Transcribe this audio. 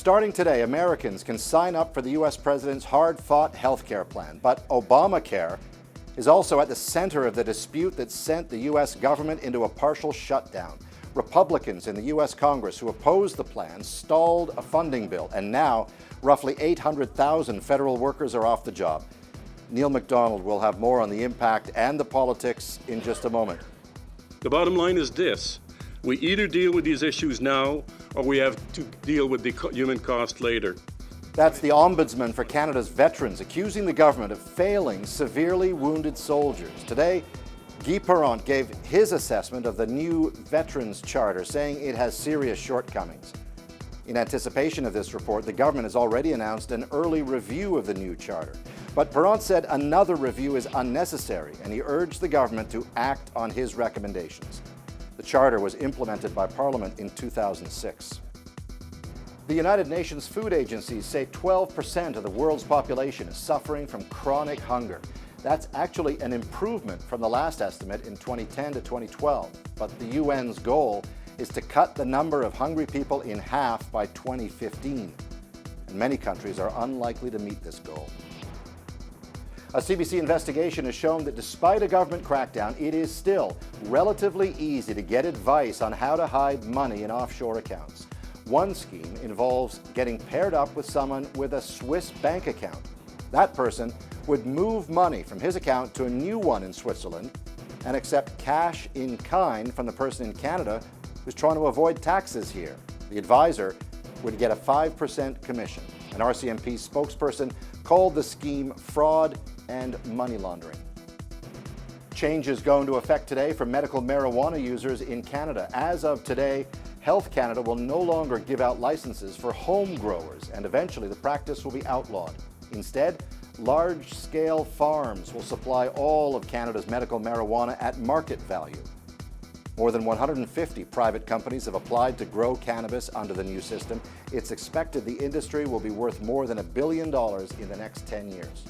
Starting today, Americans can sign up for the U.S. president's hard-fought health care plan. But Obamacare is also at the center of the dispute that sent the U.S. government into a partial shutdown. Republicans in the U.S. Congress who opposed the plan stalled a funding bill, and now roughly 800,000 federal workers are off the job. Neil MacDonald will have more on the impact and the politics in just a moment. The bottom line is this: we either deal with these issues now or we have to deal with the human cost later. That's the ombudsman for Canada's veterans accusing the government of failing severely wounded soldiers. Today, Whiparound gave his assessment of the new Veterans Charter, saying it has serious shortcomings. In anticipation of this report, the government has already announced an early review of the new charter. But Parent said another review is unnecessary, and he urged the government to act on his recommendations. The charter was implemented by Parliament in 2006. The United Nations food agencies say 12% of the world's population is suffering from chronic hunger. That's actually an improvement from the last estimate in 2010 to 2012. But the UN's goal is to cut the number of hungry people in half by 2015. And many countries are unlikely to meet this goal. A CBC investigation has shown that despite a government crackdown, it is still relatively easy to get advice on how to hide money in offshore accounts. One scheme involves getting paired up with someone with a Swiss bank account. That person would move money from his account to a new one in Switzerland and accept cash in kind from the person in Canada who's trying to avoid taxes here. The advisor would get a 5% commission. An RCMP spokesperson called the scheme fraud and money laundering. Change is going to affect today for medical marijuana users in Canada. As of today, Health Canada will no longer give out licenses for home growers, and eventually the practice will be outlawed. Instead, large-scale farms will supply all of Canada's medical marijuana at market value. More than 150 private companies have applied to grow cannabis under the new system. It's expected the industry will be worth more than $1 billion in the next 10 years.